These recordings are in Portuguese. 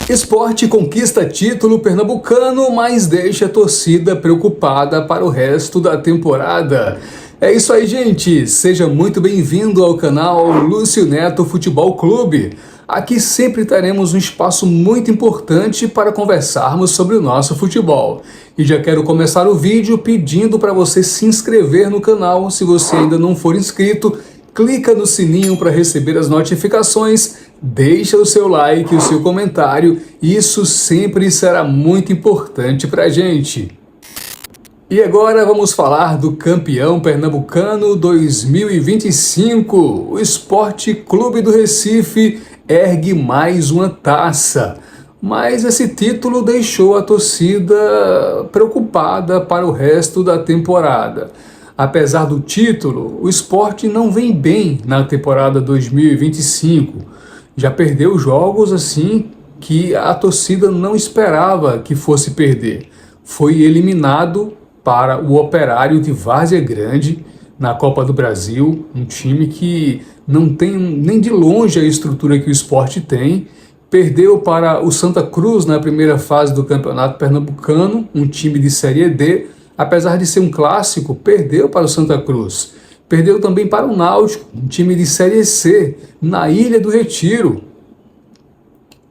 Sport conquista título pernambucano, mas deixa a torcida preocupada para o resto da temporada. É isso aí, gente. Seja muito bem-vindo ao canal Lúcio Neto Futebol Clube. Aqui sempre teremos um espaço muito importante para conversarmos sobre o nosso futebol. E já quero começar o vídeo pedindo para você se inscrever no canal. Se você ainda não for inscrito, clica no sininho para receber as notificações, deixa o seu like e o seu comentário, isso sempre será muito importante para a gente. E agora vamos falar do campeão pernambucano 2025. O Sport Clube do Recife ergue mais uma taça, mas esse título deixou a torcida preocupada para o resto da temporada. Apesar do título, o Sport não vem bem na temporada 2025. Já perdeu jogos assim que a torcida não esperava que fosse perder. Foi eliminado para o Operário de Várzea Grande na Copa do Brasil, um time que não tem nem de longe a estrutura que o Sport tem. Perdeu para o Santa Cruz na primeira fase do Campeonato Pernambucano, um time de Série D. Apesar de ser um clássico, perdeu para o Santa Cruz. Perdeu também para o Náutico, um time de Série C, na Ilha do Retiro.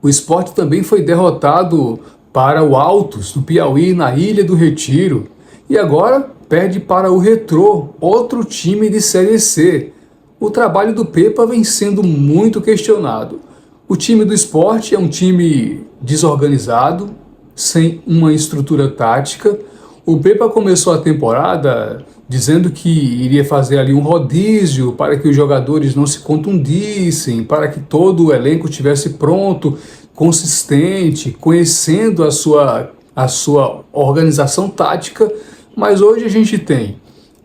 O Sport também foi derrotado para o Altos, do Piauí, na Ilha do Retiro. E agora perde para o Retrô, outro time de Série C. O trabalho do Pepa vem sendo muito questionado. O time do Sport é um time desorganizado, sem uma estrutura tática. O Pepa começou a temporada dizendo que iria fazer ali um rodízio para que os jogadores não se contundissem, para que todo o elenco estivesse pronto, consistente, conhecendo a sua organização tática. Mas hoje a gente tem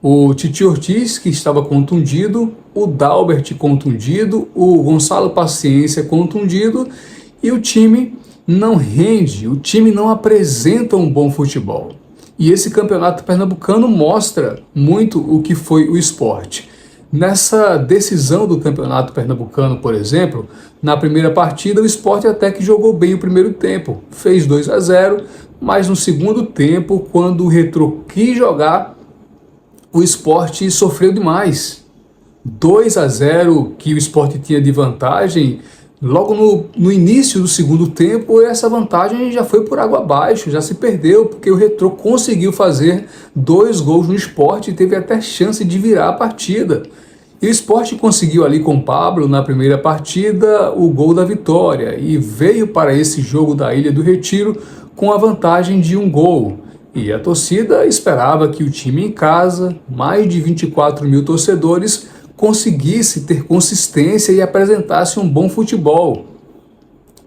o Titi Ortiz, que estava contundido, o Dalbert contundido, o Gonçalo Paciência contundido, e o time não rende, o time não apresenta um bom futebol. E esse campeonato pernambucano mostra muito o que foi o Sport. Nessa decisão do campeonato pernambucano, por exemplo, na primeira partida o Sport até que jogou bem o primeiro tempo, fez 2-0, mas no segundo tempo, quando o Retrô quis jogar, o Sport sofreu demais. 2-0 que o Sport tinha de vantagem. Logo no início do segundo tempo, essa vantagem já foi por água abaixo, já se perdeu, porque o Retrô conseguiu fazer 2 gols no Sport e teve até chance de virar a partida. E o Sport conseguiu ali com o Pablo, na primeira partida, o gol da vitória e veio para esse jogo da Ilha do Retiro com a vantagem de 1 gol. E a torcida esperava que o time em casa, mais de 24 mil torcedores, conseguisse ter consistência e apresentasse um bom futebol,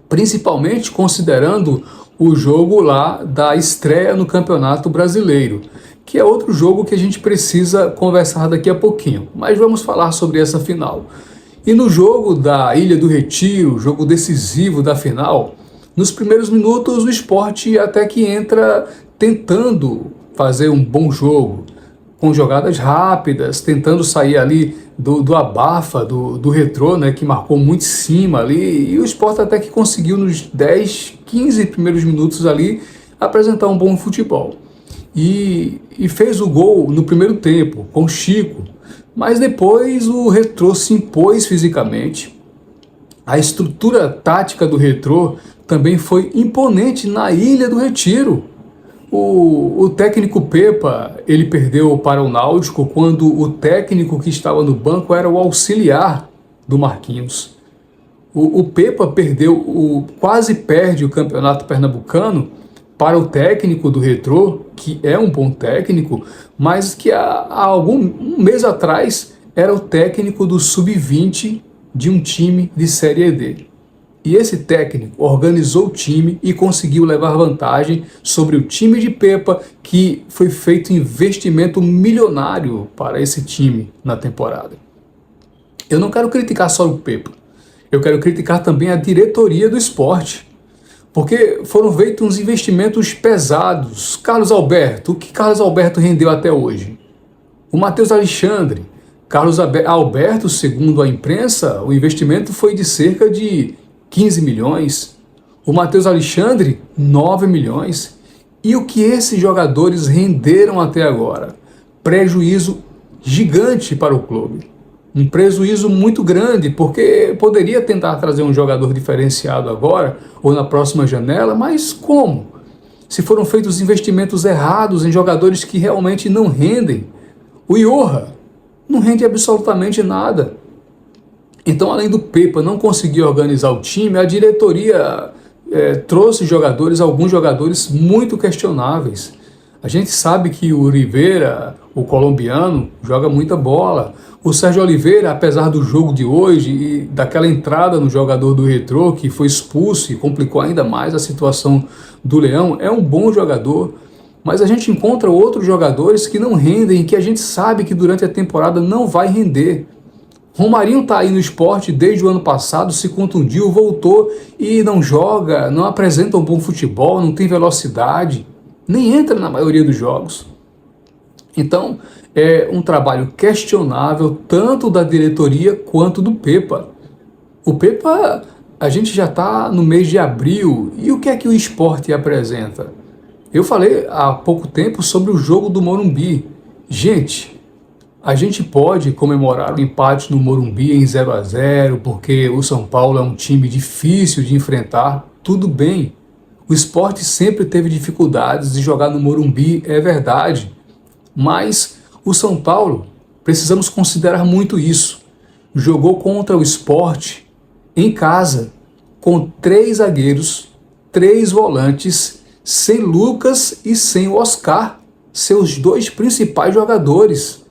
principalmente considerando o jogo lá da estreia no Campeonato Brasileiro, que é outro jogo que a gente precisa conversar daqui a pouquinho, mas vamos falar sobre essa final. E no jogo da Ilha do Retiro, jogo decisivo da final, nos primeiros minutos o Sport até que entra tentando fazer um bom jogo, com jogadas rápidas, tentando sair ali do abafa do Retrô, né, que marcou muito em cima ali, e o Sport até que conseguiu nos 10, 15 primeiros minutos ali apresentar um bom futebol. E fez o gol no primeiro tempo, com Chico, mas depois o Retrô se impôs fisicamente. A estrutura tática do Retrô também foi imponente na Ilha do Retiro. O técnico Pepa, ele perdeu para o Náutico quando o técnico que estava no banco era o auxiliar do Marquinhos. O Pepa quase perde o campeonato pernambucano para o técnico do Retrô, que é um bom técnico, mas que há um mês atrás era o técnico do Sub-20 de um time de Série D. E esse técnico organizou o time e conseguiu levar vantagem sobre o time de Pepa, que foi feito investimento milionário para esse time na temporada. Eu não quero criticar só o Pepa, eu quero criticar também a diretoria do Sport, porque foram feitos uns investimentos pesados. Carlos Alberto, o que Carlos Alberto rendeu até hoje? O Matheus Alexandre, Carlos Alberto, segundo a imprensa, o investimento foi de cerca de 15 milhões. O Matheus Alexandre, 9 milhões. E o que esses jogadores renderam até agora? Prejuízo gigante para o clube. Um prejuízo muito grande, porque poderia tentar trazer um jogador diferenciado agora ou na próxima janela, mas como? Se foram feitos investimentos errados em jogadores que realmente não rendem. O Johan não rende absolutamente nada. Então, além do Pepa não conseguir organizar o time, a diretoria trouxe alguns jogadores muito questionáveis. A gente sabe que o Rivera, o colombiano, joga muita bola. O Sérgio Oliveira, apesar do jogo de hoje e daquela entrada no jogador do Retrô, que foi expulso e complicou ainda mais a situação do Leão, é um bom jogador. Mas a gente encontra outros jogadores que não rendem e que a gente sabe que durante a temporada não vai render. Romarinho está aí no Sport desde o ano passado, se contundiu, voltou e não joga, não apresenta um bom futebol, não tem velocidade, nem entra na maioria dos jogos. Então, é um trabalho questionável tanto da diretoria quanto do Pepa. O Pepa, a gente já está no mês de abril, e o que é que o Sport apresenta? Eu falei há pouco tempo sobre o jogo do Morumbi. Gente, a gente pode comemorar o empate no Morumbi em 0-0, porque o São Paulo é um time difícil de enfrentar, tudo bem. O Sport sempre teve dificuldades de jogar no Morumbi, é verdade. Mas o São Paulo, precisamos considerar muito isso, jogou contra o Sport em casa, com 3 zagueiros, 3 volantes, sem Lucas e sem o Oscar, seus 2 principais jogadores.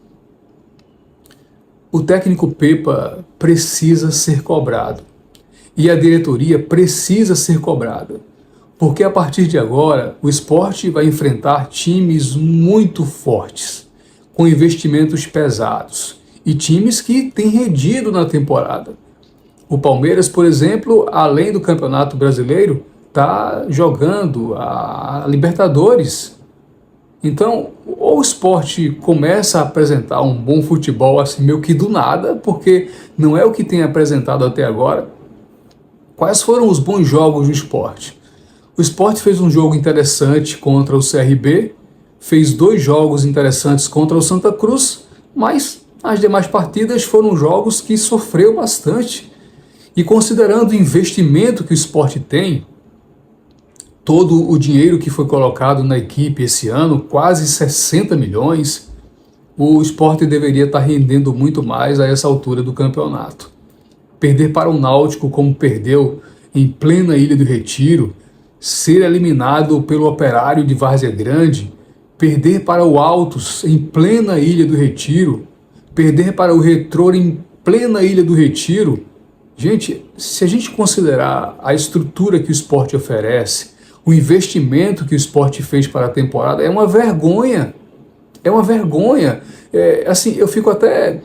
O técnico Pepa precisa ser cobrado e a diretoria precisa ser cobrada, porque a partir de agora o Sport vai enfrentar times muito fortes, com investimentos pesados e times que têm rendido na temporada. O Palmeiras, por exemplo, além do Campeonato Brasileiro, está jogando a Libertadores. Então, ou o Sport começa a apresentar um bom futebol assim meio que do nada, porque não é o que tem apresentado até agora. Quais foram os bons jogos do Sport? O Sport fez um jogo interessante contra o CRB, fez 2 jogos interessantes contra o Santa Cruz, mas as demais partidas foram jogos que sofreu bastante. E considerando o investimento que o Sport tem, todo o dinheiro que foi colocado na equipe esse ano, quase 60 milhões, o Sport deveria estar rendendo muito mais a essa altura do campeonato. Perder para o Náutico como perdeu em plena Ilha do Retiro, ser eliminado pelo Operário de Várzea Grande, perder para o Altos em plena Ilha do Retiro, perder para o Retrô em plena Ilha do Retiro. Gente, se a gente considerar a estrutura que o Sport oferece, o investimento que o Sport fez para a temporada, é uma vergonha. É uma vergonha. Assim, eu fico até...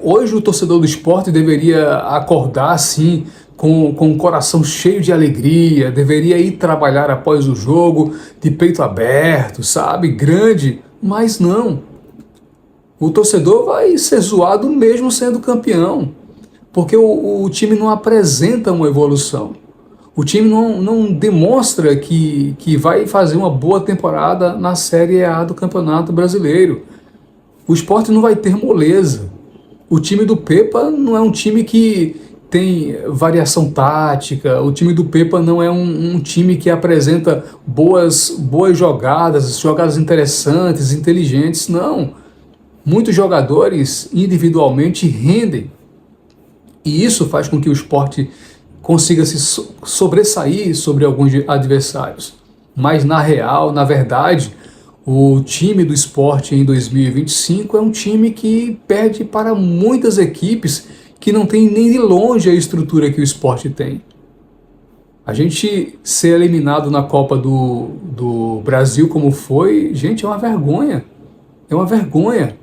Hoje o torcedor do Sport deveria acordar assim, com o coração cheio de alegria, deveria ir trabalhar após o jogo, de peito aberto, sabe, grande, mas não. O torcedor vai ser zoado mesmo sendo campeão, porque o time não apresenta uma evolução. O time não demonstra que vai fazer uma boa temporada na Série A do Campeonato Brasileiro. O Sport não vai ter moleza. O time do Pepa não é um time que tem variação tática, o time do Pepa não é um time que apresenta boas jogadas interessantes, inteligentes, não. Muitos jogadores individualmente rendem, e isso faz com que o Sport consiga se sobressair sobre alguns adversários. Mas na verdade, o time do Sport em 2025 é um time que perde para muitas equipes que não tem nem de longe a estrutura que o Sport tem. A gente ser eliminado na Copa do Brasil como foi, gente, é uma vergonha. É uma vergonha.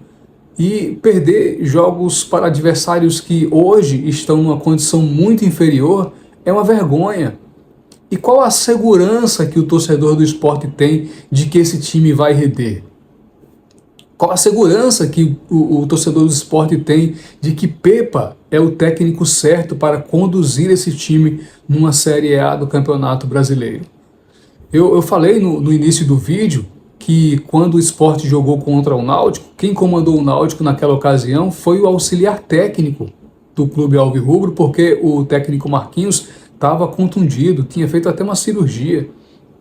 E perder jogos para adversários que hoje estão numa condição muito inferior é uma vergonha. E qual a segurança que o torcedor do Sport tem de que esse time vai render? Qual a segurança que o torcedor do Sport tem de que Pepa é o técnico certo para conduzir esse time numa Série A do Campeonato Brasileiro. Eu falei no início do vídeo que quando o Sport jogou contra o Náutico, quem comandou o Náutico naquela ocasião foi o auxiliar técnico do clube alvirrubro, porque o técnico Marquinhos estava contundido, tinha feito até uma cirurgia,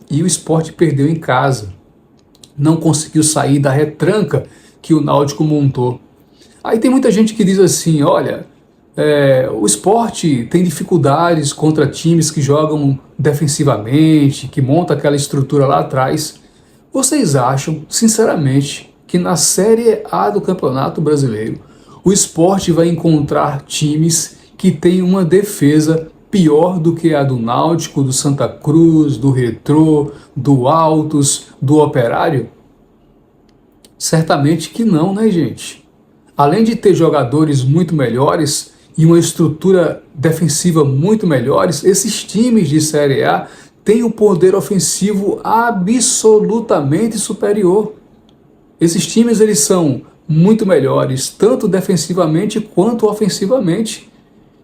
e o Sport perdeu em casa. Não conseguiu sair da retranca que o Náutico montou. Aí tem muita gente que diz assim, olha, o Sport tem dificuldades contra times que jogam defensivamente, que monta aquela estrutura lá atrás. Vocês acham, sinceramente, que na Série A do Campeonato Brasileiro o Sport vai encontrar times que têm uma defesa pior do que a do Náutico, do Santa Cruz, do Retrô, do Altos, do Operário? Certamente que não, né, gente? Além de ter jogadores muito melhores e uma estrutura defensiva muito melhores, esses times de Série A têm um poder ofensivo absolutamente superior. Esses times eles são muito melhores, tanto defensivamente quanto ofensivamente.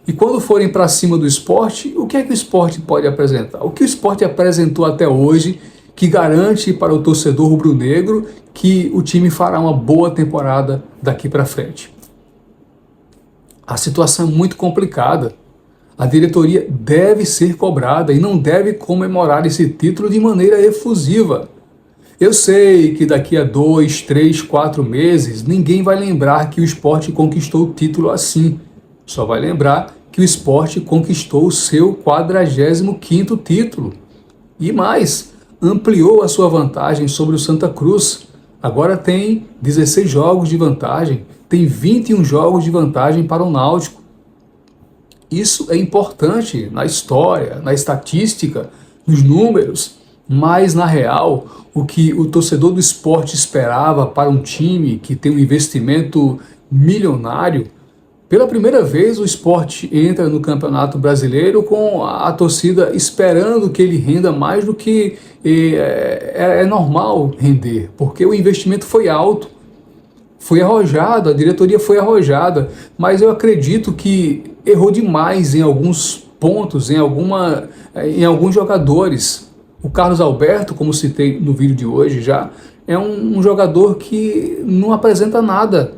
E quando forem para cima do Sport, o que é que o Sport pode apresentar? O que o Sport apresentou até hoje que garante para o torcedor rubro-negro que o time fará uma boa temporada daqui para frente? A situação é muito complicada. A diretoria deve ser cobrada e não deve comemorar esse título de maneira efusiva. Eu sei que daqui a 2, 3, 4 meses ninguém vai lembrar que o Sport conquistou o título assim. Só vai lembrar que o Sport conquistou o seu 45º título. E mais, ampliou a sua vantagem sobre o Santa Cruz. Agora tem 16 jogos de vantagem, tem 21 jogos de vantagem para o Náutico. Isso é importante na história, na estatística, nos números, mas na real, o que o torcedor do Sport esperava para um time que tem um investimento milionário, pela primeira vez o Sport entra no Campeonato Brasileiro com a torcida esperando que ele renda mais do que é normal render, porque o investimento foi alto, foi arrojado, a diretoria foi arrojada, mas eu acredito que errou demais em alguns pontos, em alguns jogadores. O Carlos Alberto, como citei no vídeo de hoje já, é um jogador que não apresenta nada.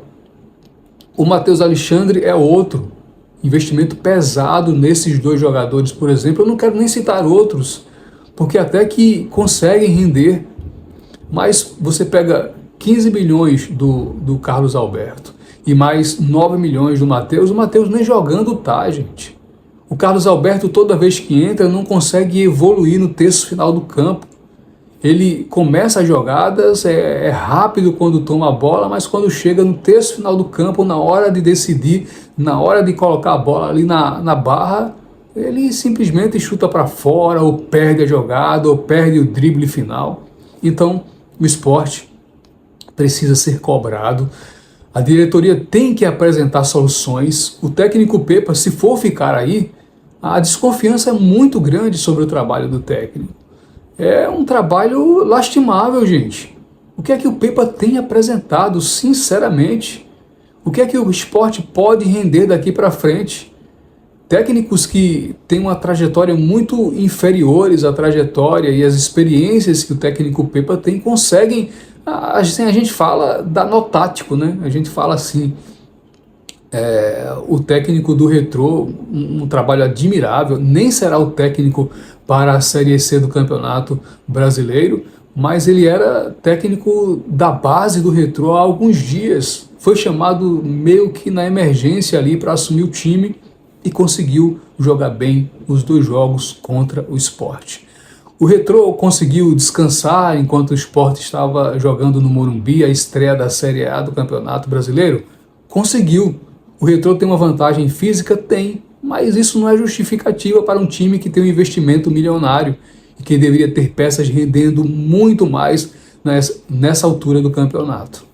O Matheus Alexandre é outro. Investimento pesado nesses dois jogadores, por exemplo. Eu não quero nem citar outros, porque até que conseguem render. Mas você pega 15 milhões do Carlos Alberto e mais 9 milhões do Matheus. O Matheus nem jogando tá, gente. O Carlos Alberto, toda vez que entra, não consegue evoluir no terço final do campo. Ele começa as jogadas, é rápido quando toma a bola, mas quando chega no terço final do campo, na hora de decidir, na hora de colocar a bola ali na barra, ele simplesmente chuta para fora, ou perde a jogada, ou perde o drible final. Então, o Sport precisa ser cobrado. A diretoria tem que apresentar soluções. O técnico Pepa, se for ficar aí, a desconfiança é muito grande sobre o trabalho do técnico. É um trabalho lastimável, gente. O que é que o Pepa tem apresentado, sinceramente? O que é que o Sport pode render daqui para frente? Técnicos que têm uma trajetória muito inferiores à trajetória e às experiências que o técnico Pepa tem conseguem, assim, a gente fala da nó tático, né? A gente fala assim, o técnico do Retrô, um trabalho admirável, nem será o técnico para a Série C do Campeonato Brasileiro, mas ele era técnico da base do Retrô há alguns dias. Foi chamado meio que na emergência ali para assumir o time e conseguiu jogar bem os 2 jogos contra o Sport. O Retrô conseguiu descansar enquanto o Sport estava jogando no Morumbi a estreia da Série A do Campeonato Brasileiro? Conseguiu. O Retrô tem uma vantagem física? Tem, mas isso não é justificativa para um time que tem um investimento milionário e que deveria ter peças rendendo muito mais nessa altura do campeonato.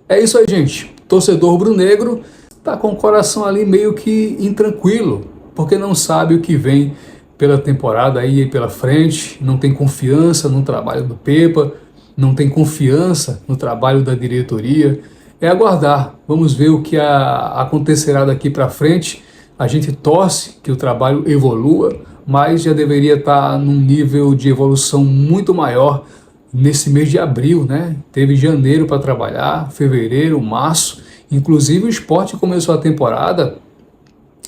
É isso aí, gente. Torcedor rubro-negro está com o coração ali meio que intranquilo, porque não sabe o que vem pela temporada aí pela frente, não tem confiança no trabalho do Pepa, não tem confiança no trabalho da diretoria. É aguardar, vamos ver o que acontecerá daqui para frente. A gente torce que o trabalho evolua, mas já deveria estar num nível de evolução muito maior nesse mês de abril, né? Teve janeiro para trabalhar, fevereiro, março, inclusive o Sport começou a temporada,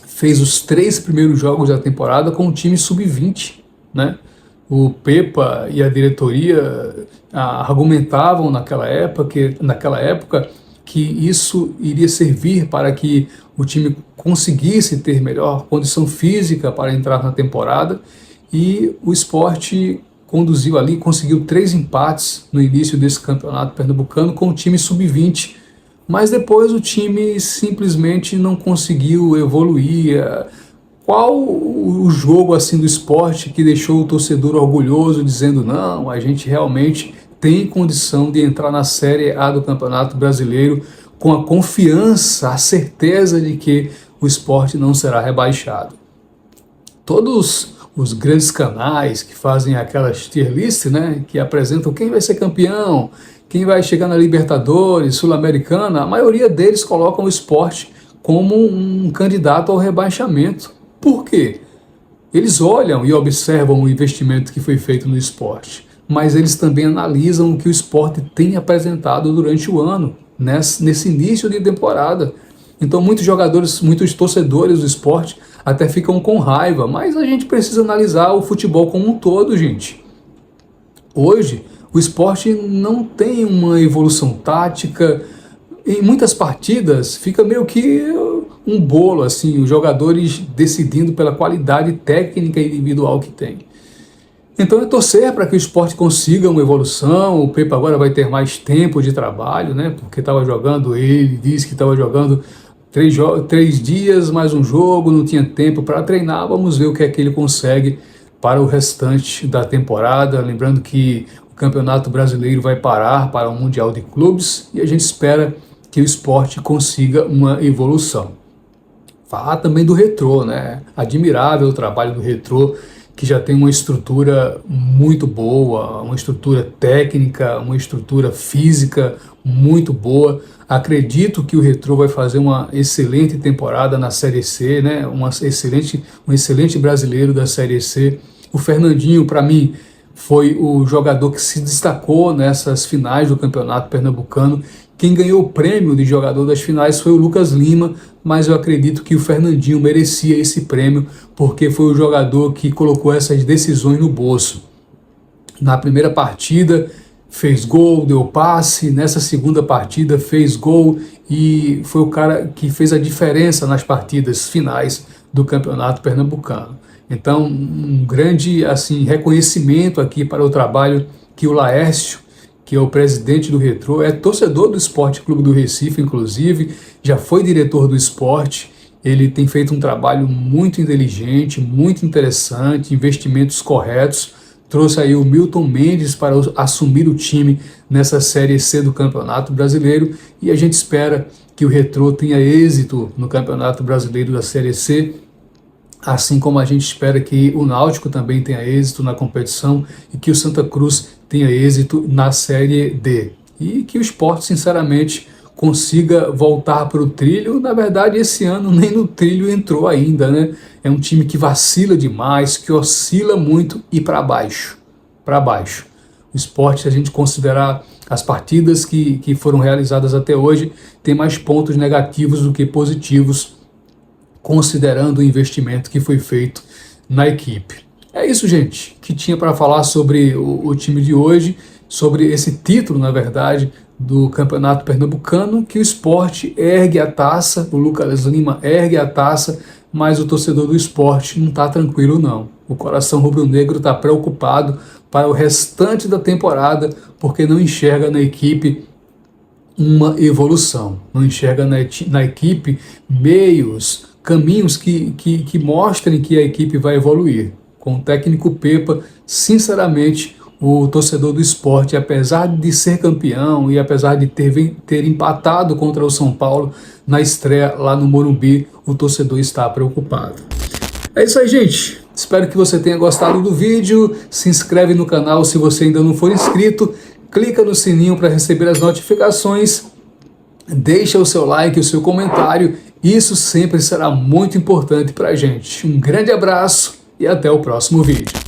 fez os 3 primeiros jogos da temporada com o time sub-20, né? O Pepa e a diretoria argumentavam naquela época que isso iria servir para que o time conseguisse ter melhor condição física para entrar na temporada, e o Sport conduziu ali, conseguiu 3 empates no início desse campeonato pernambucano com o time sub-20, mas depois o time simplesmente não conseguiu evoluir. Qual o jogo assim do Sport que deixou o torcedor orgulhoso, dizendo não, a gente realmente tem condição de entrar na Série A do Campeonato Brasileiro com a confiança, a certeza de que o Sport não será rebaixado? Todos os grandes canais que fazem aquelas tier list, né, que apresentam quem vai ser campeão, quem vai chegar na Libertadores, Sul-Americana, a maioria deles colocam o Sport como um candidato ao rebaixamento. Por quê? Eles olham e observam o investimento que foi feito no Sport, mas eles também analisam o que o Sport tem apresentado durante o ano, nesse início de temporada. Então muitos jogadores, muitos torcedores do Sport até ficam com raiva, mas a gente precisa analisar o futebol como um todo, gente. Hoje, o Sport não tem uma evolução tática. Em muitas partidas fica meio que um bolo, assim, os jogadores decidindo pela qualidade técnica e individual que tem. Então é torcer para que o Sport consiga uma evolução. O Pepa agora vai ter mais tempo de trabalho, né? Porque estava jogando, ele disse que estava jogando 3 dias mais um jogo, não tinha tempo para treinar. Vamos ver o que é que ele consegue para o restante da temporada. Lembrando que o Campeonato Brasileiro vai parar para o Mundial de Clubes e a gente espera que o Sport consiga uma evolução. Falar também do Retrô, né? Admirável o trabalho do Retrô, que já tem uma estrutura muito boa, uma estrutura técnica, uma estrutura física muito boa. Acredito que o Retrô vai fazer uma excelente temporada na Série C, né? Um excelente brasileiro da Série C. O Fernandinho, para mim, foi o jogador que se destacou nessas finais do Campeonato Pernambucano. Quem ganhou o prêmio de jogador das finais foi o Lucas Lima, mas eu acredito que o Fernandinho merecia esse prêmio porque foi o jogador que colocou essas decisões no bolso. Na primeira partida fez gol, deu passe, nessa segunda partida fez gol e foi o cara que fez a diferença nas partidas finais do Campeonato Pernambucano. Então, um grande assim, reconhecimento aqui para o trabalho que o Laércio, que é o presidente do Retrô, é torcedor do Esporte Clube do Recife, inclusive, já foi diretor do Sport. Ele tem feito um trabalho muito inteligente, muito interessante, investimentos corretos. Trouxe aí o Milton Mendes para assumir o time nessa Série C do Campeonato Brasileiro e a gente espera que o Retrô tenha êxito no Campeonato Brasileiro da Série C, assim como a gente espera que o Náutico também tenha êxito na competição e que o Santa Cruz tenha êxito na Série D. E que o Sport, sinceramente, consiga voltar para o trilho. Na verdade, esse ano nem no trilho entrou ainda, né? É um time que vacila demais, que oscila muito e para baixo. Para baixo. O Sport, se a gente considerar as partidas que foram realizadas até hoje, tem mais pontos negativos do que positivos, considerando o investimento que foi feito na equipe. É isso, gente, que tinha para falar sobre o time de hoje, sobre esse título, na verdade, do Campeonato Pernambucano, que o Sport ergue a taça, o Lucas Lima ergue a taça, mas o torcedor do Sport não está tranquilo não. O coração rubro-negro está preocupado para o restante da temporada, porque não enxerga na equipe uma evolução, não enxerga na equipe meios, caminhos que mostrem que a equipe vai evoluir. Com o técnico Pepa, sinceramente, o torcedor do Sport, apesar de ser campeão e apesar de ter empatado contra o São Paulo na estreia lá no Morumbi, o torcedor está preocupado. É isso aí, gente. Espero que você tenha gostado do vídeo. Se inscreve no canal se você ainda não for inscrito. Clica no sininho para receber as notificações. Deixa o seu like, o seu comentário. Isso sempre será muito importante para a gente. Um grande abraço e até o próximo vídeo.